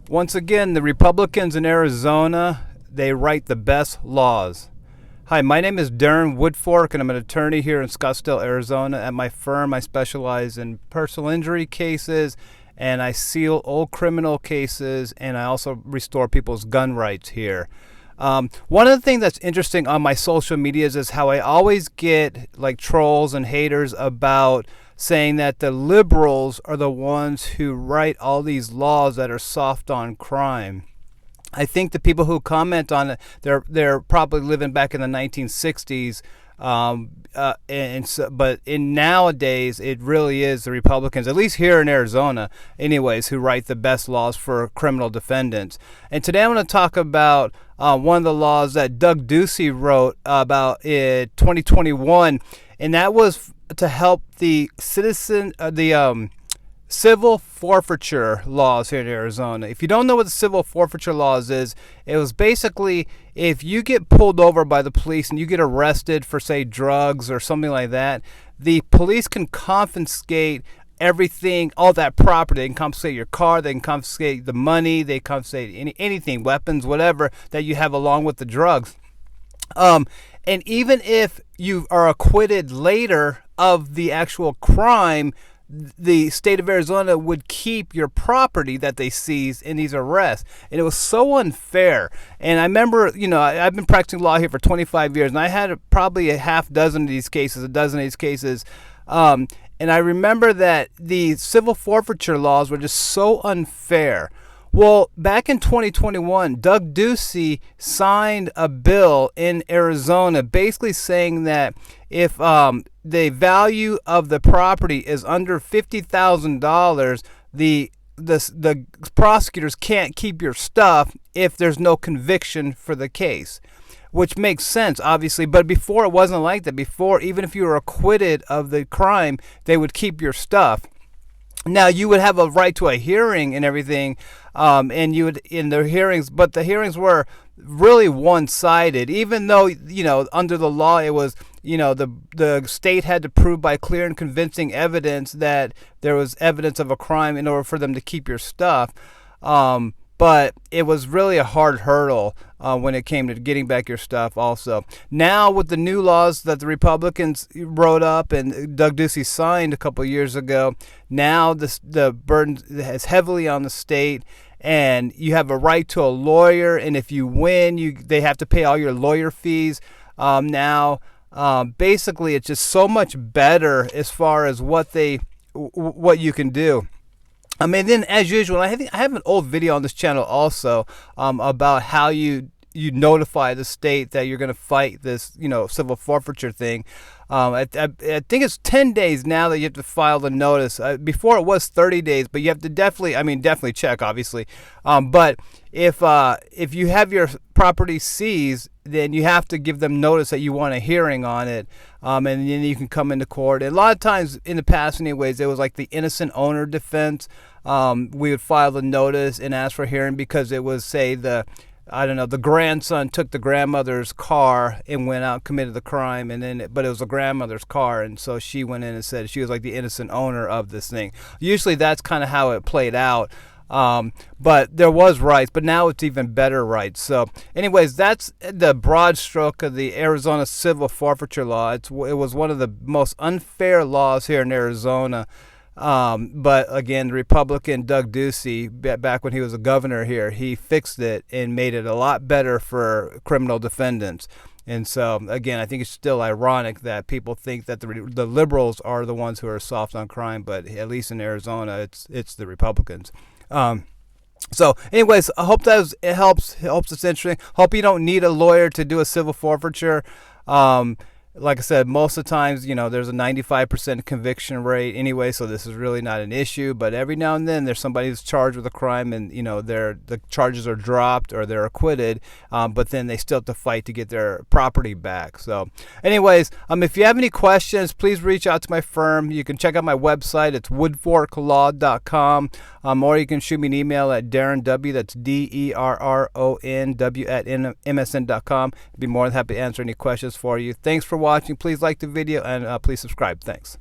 Once again, the Republicans in Arizona, they write the best laws. Hi, my name is Darren Woodfork, and I'm an attorney here in Scottsdale, Arizona. At my firm, I specialize in personal injury cases, and I seal old criminal cases, and I also restore people's gun rights here. One of the things that's interesting on my social medias is how I always get like trolls and haters about saying that the liberals are the ones who write all these laws that are soft on crime. I think the people who comment on it, they're probably living back in the 1960s, but in nowadays it really is the Republicans, at least here in Arizona, anyways, who write the best laws for criminal defendants. And today I'm going to talk about one of the laws that Doug Ducey wrote about in 2021, and that was to help the civil forfeiture laws here in Arizona. If you don't know what the civil forfeiture laws is, it was basically if you get pulled over by the police and you get arrested for, say, drugs or something like that, the police can confiscate everything, all that property. They can confiscate your car, they can confiscate the money, they confiscate anything, weapons, whatever, that you have along with the drugs. And even if you are acquitted later of the actual crime, the state of Arizona would keep your property that they seized in these arrests. And it was so unfair. And I remember, I've been practicing law here for 25 years, and I had probably a half dozen of these cases, a dozen of these cases. And I remember that the civil forfeiture laws were just so unfair. Well, back in 2021, Doug Ducey signed a bill in Arizona basically saying that if the value of the property is under $50,000, the prosecutors can't keep your stuff if there's no conviction for the case, which makes sense, obviously. But before, it wasn't like that. Before, even if you were acquitted of the crime, they would keep your stuff. Now, you would have a right to a hearing and everything, and you would in the hearings, but the hearings were really one-sided. Even though, under the law, it was, the state had to prove by clear and convincing evidence that there was evidence of a crime in order for them to keep your stuff. But it was really a hard hurdle when it came to getting back your stuff also. Now, with the new laws that the Republicans wrote up and Doug Ducey signed a couple of years ago, now the burden is heavily on the state, and you have a right to a lawyer, and if you win, they have to pay all your lawyer fees. Now, basically, it's just so much better as far as what you can do. Then as usual, I have an old video on this channel also about how you notify the state that you're going to fight this, civil forfeiture thing. I think it's 10 days now that you have to file the notice. Before it was 30 days, but you have to definitely check, obviously. But if you have your property seized, then you have to give them notice that you want a hearing on it, and then you can come into court. And a lot of times in the past, anyways, it was like the innocent owner defense. We would file the notice and ask for a hearing because it was, say, the grandson took the grandmother's car and went out and committed the crime, but it was the grandmother's car, and so she went in and said she was like the innocent owner of this thing. Usually that's kind of how it played out. But there was rights, but now it's even better rights. So anyways, that's the broad stroke of the Arizona civil forfeiture law. It was one of the most unfair laws here in Arizona. But again, the Republican Doug Ducey, back when he was a governor here, he fixed it and made it a lot better for criminal defendants. And so, again, I think it's still ironic that people think that the liberals are the ones who are soft on crime, but at least in Arizona, it's the Republicans. So anyways, I hope it helps. It's interesting. Hope you don't need a lawyer to do a civil forfeiture. Like I said, most of the times, there's a 95% conviction rate anyway, so this is really not an issue. But every now and then, there's somebody who's charged with a crime, and the charges are dropped or they're acquitted, but then they still have to fight to get their property back. So, anyways, if you have any questions, please reach out to my firm. You can check out my website. It's woodforklaw.com, or you can shoot me an email at DarrenW. That's DERRONW at MSN.com. I'd be more than happy to answer any questions for you. Thanks for watching. Please like the video and please subscribe. Thanks.